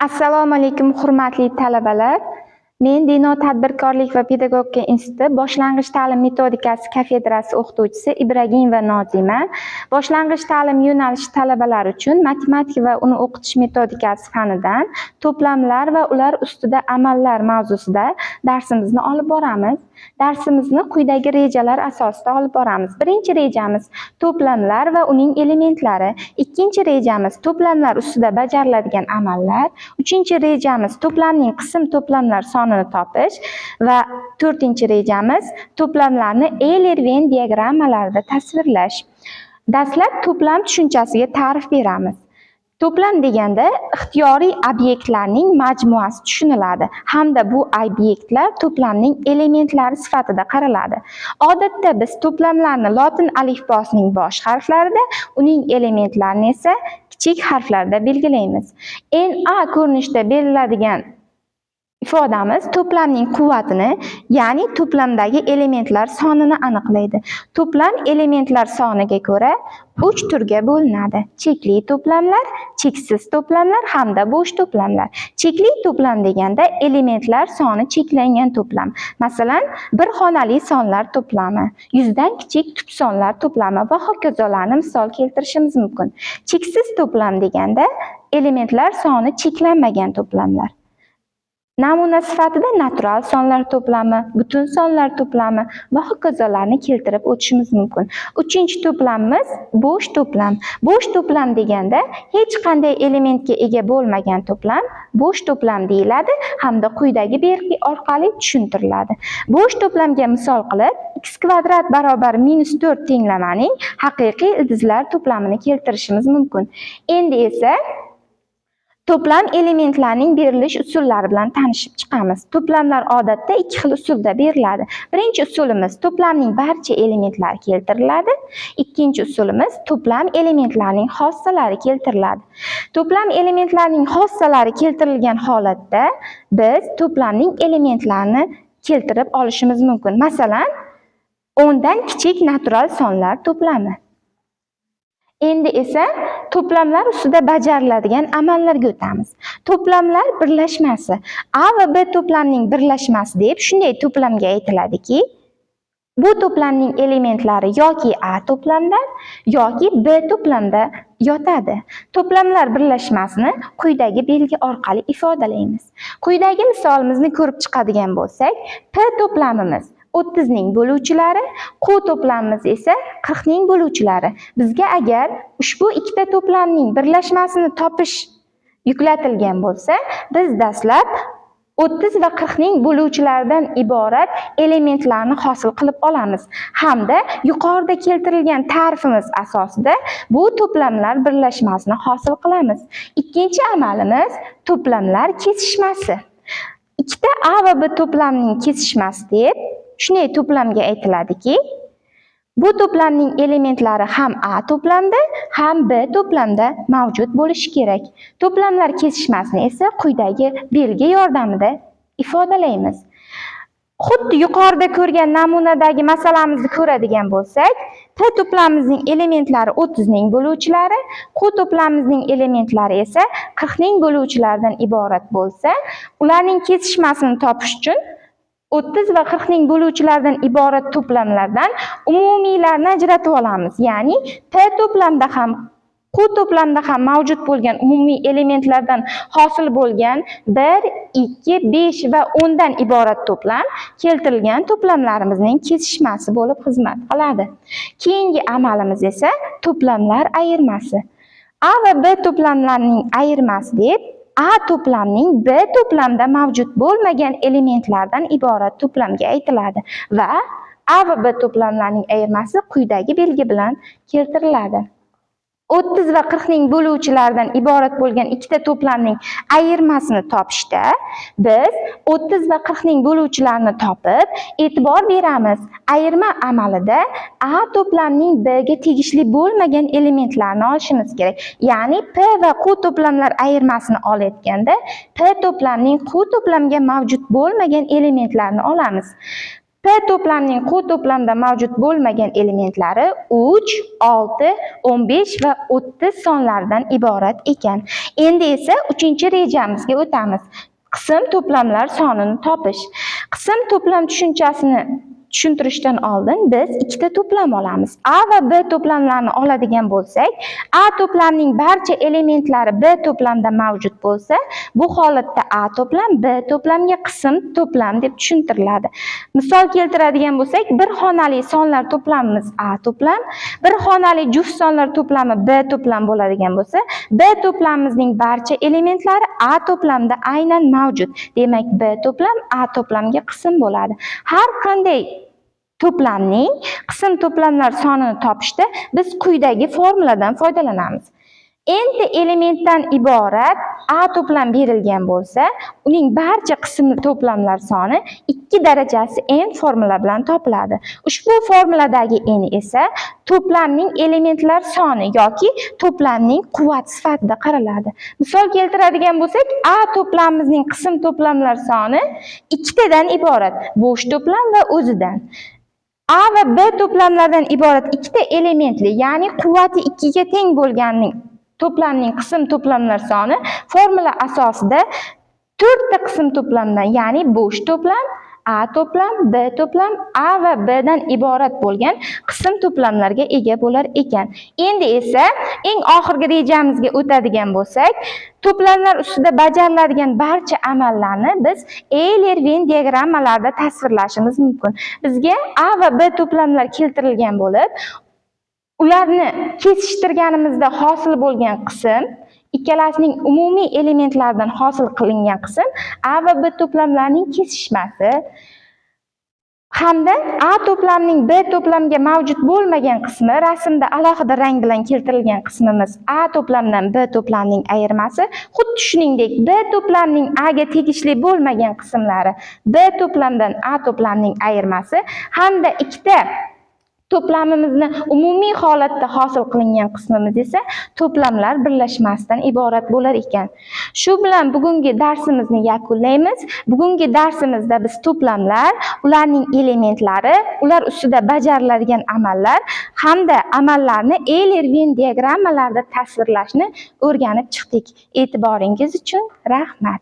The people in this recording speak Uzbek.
Assalomu alaykum hurmatli talabalar. Men Dino tadbirkorlik va pedagogika instituti boshlang'ich ta'lim metodikasi kafedrasi o'qituvchisi Ibragimova Nozima. Boshlang'ich ta'lim yo'nalishi talabalari uchun matematika va uni o'qitish metodikasi fanidan to'plamlar va ular ustida amallar mavzusida darsimizni olib boramiz. Darsimizni quyidagi rejalar asosida olib boramiz. Birinchi rejamiz to'plamlar va uning elementlari. Ikkinchi rejamiz to'plamlar ustida bajariladigan amallar. Uchinchi rejamiz to'plamning qism to'plamlar sonini topish va to'rtinchi rejamiz to'plamlarni Euler-Venn diagrammalarida tasvirlash. Dastlab to'plam tushunchasiga ta'rif beramiz. To'plam deganda ixtiyoriy obyektlarning majmuasi tushuniladi hamda bu obyektlar to'plamning elementlari sifatida qaraladi. Odatda biz to'plamlarni lotin alifbosining bosh harflarida, uning elementlarini esa kichik harflarda belgilaymiz. NA ko'rinishda beriladigan ifodamiz to'plamning quvvatini, ya'ni to'plamdagi elementlar sonini aniqlaydi. To'plam elementlar soniga ko'ra 3 turga bo'linadi. Chekli to'plamlar, cheksiz to'plamlar hamda bo'sh to'plamlar. Chekli to'plam deganda elementlar soni cheklangan to'plam. Masalan, bir xonali sonlar to'plami, 100 dan kichik tub sonlar to'plami va hokazolarni misol keltirishimiz mumkin. Cheksiz to'plam deganda elementlar soni cheklanmagan to'plamlar. Namuna sifatida natural sonlar to'plami, butun sonlar to'plami va hokazolarni keltirib o'tishimiz mumkin. Uchinchi to'plamimiz bo'sh to'plam. Bo'sh to'plam deganda hech qanday elementga ega bo'lmagan to'plam bo'sh to'plam deyiladi hamda quyidagi belgi orqali tushuntiriladi. Bo'sh to'plamga misol qilib x kvadrat barobar -4 tenglamaning haqiqiy ildizlar to'plamini keltirishimiz mumkin. Endi esa to'plam elementlarining berilish usullari bilan tanishib chiqamiz. To'plamlar odatda ikki xil usulda beriladi. Birinchi usulimiz to'plamning barcha elementlari keltiriladi. Ikkinchi usulimiz to'plam elementlarining xossalari keltiriladi. To'plam elementlarining xossalari keltirilgan holatda biz to'plamning elementlarini keltirib olishimiz mumkin. Masalan, 10 dan kichik natural sonlar to'plami. Endi esa to'plamlar ustida bajariladigan amallarga o'tamiz. To'plamlar birlashmasi. A va B to'plamning birlashmasi deb shunday to'plamga aytiladiki, bu to'plamning elementlari yoki A to'plamda yoki B to'plamda yotadi. To'plamlar birlashmasini quyidagi belgi orqali ifodalaymiz. Quyidagi misolimizni ko'rib chiqadigan bo'lsak, P to'plamimiz 30 ning bo'luvchilari, Q to'plamimiz esa 40 ning bo'luvchilari. Bizga agar ushbu ikkita to'plamning birlashmasini topish yuklatilgan bo'lsa, biz dastlab 30 va 40 ning bo'luvchilaridan iborat elementlarni hosil qilib olamiz hamda yuqorida keltirilgan ta'rifimiz asosida bu to'plamlar birlashmasini hosil qilamiz. Ikkinchi amalimiz to'plamlar kesishmasi. Ikkita A va B to'plamining kesishmasi deb shunday to'plamga aytiladiki, bu to'plamning elementlari ham A to'plamda, ham B to'plamda mavjud bo'lishi kerak. To'plamlar kesishmasini esa quyidagi belgi yordamida ifodalaymiz. Xuddi yuqorida ko'rgan namunadagi masalamizni ko'radigan bo'lsak, P to'plamimizning elementlari 30 ning bo'luvchilari, Q to'plamimizning elementlari esa 40 ning bo'luvchilaridan iborat bo'lsa, ularning kesishmasini topish uchun 30 va 40 ning bo'luvchilaridan iborat to'plamlardan umumiylarni ajratib olamiz. Ya'ni P to'plamda ham Q to'plamda ham mavjud bo'lgan umumiy elementlardan hosil bo'lgan 1, 2, 5 va 10 dan iborat to'plam keltirilgan to'plamlarimizning kesishmasi bo'lib xizmat qiladi. Keyingi amalimiz esa to'plamlar ayirmasi. A va B to'plamlarining ayirmasi deb A to'plamning B to'plamda mavjud bo'lmagan elementlardan iborat to'plamga aytiladi va A va B to'plamlarining ayirmasi quyidagi belgi bilan keltiriladi. 30 va 40 ning bo'luvchilaridan iborat bo'lgan ikkita to'plamning ayirmasini topishda biz 30 va 40 ning bo'luvchilarini topib, e'tibor beramiz. Ayirma amalida A to'plamning B ga tegishli bo'lmagan elementlarni olishimiz kerak. Ya'ni P va Q to'plamlar ayirmasini olayotganda P to'plamning Q to'plamga mavjud bo'lmagan elementlarni olamiz. P to'plamning Q to'plamda mavjud bo'lmagan elementlari 3, 6, 15 va 30 sonlardan iborat ekan. Endi esa 3-rejamizga o'tamiz. Qism to'plamlar sonini topish. Qism to'plam tushunchasini tushuntirishdan oldin biz ikkita to'plam olamiz. A va B to'plamlarini oladigan bo'lsak, A to'plamning barcha elementlari B to'plamda mavjud bo'lsa, bu holatda A to'plam B to'plamga qism to'plam deb tushuntiriladi. Misol keltiradigan bo'lsak, bir xonali sonlar to'plamimiz A to'plam, bir xonali juft sonlar to'plami B to'plam bo'ladigan bo'lsa, B to'plamimizning barcha elementlari A to'plamda aynan mavjud. Demak, B to'plam A to'plamga qism bo'ladi. Har qanday to'plamning qism to'plamlar sonini topishda biz quyidagi formuladan foydalanamiz. Nta elementdan iborat A to'plam berilgan bo'lsa, uning barcha qism to'plamlar soni 2 darajasi n formula bilan topiladi. Ushbu formuladagi n esa to'plamning elementlar soni yoki to'plamning quvvat sifatida qaraladi. Misol keltiradigan bo'lsak, A to'plamimizning qism to'plamlar soni 2 tadan iborat, bo'sh to'plam va o'zidan. A va B to'plamlardan iborat 2 ta elementli, ya'ni quvvati 2 ga teng bo'lganning to'plamning qism to'plamlar soni formula asosida 4 ta qism to'plamdan, ya'ni bo'sh to'plam, A to'plam, B to'plam, A va B dan iborat bo'lgan qism to'plamlarga ega bo'lar ekan. Endi esa eng oxirgi rejamizga o'tadigan bo'lsak, to'plamlar ustida bajariladigan barcha amallarni biz Euler-Venn diagrammalarda tasvirlashimiz mumkin. Bizga A va B to'plamlar keltirilgan bo'lib, ularni kesishtirganimizda hosil bo'lgan qism, ikkalasining umumiy elementlaridan hosil qilingan qism A va B to'plamlarining kesishmasi hamda A to'plamning B to'plamga mavjud bo'lmagan qismi, rasmda alohida rang bilan keltirilgan qismimiz A to'plamdan B to'plamning ayirmasi, xuddi shuningdek B to'plamning A ga tegishli bo'lmagan qismlari B to'plamdan A to'plamning ayirmasi hamda ikkita to'plamimizni umumiy holatda hosil qilingan qismimiz esa to'plamlar birlashmasidan iborat bo'lar ekan. Shu bilan bugungi darsimizni yakunlaymiz. Bugungi darsimizda biz to'plamlar, ularning elementlari, ular ustida bajariladigan amallar hamda amallarni Euler-Venn diagrammalarda tasvirlashni o'rganib chiqdik. E'tiboringiz uchun rahmat.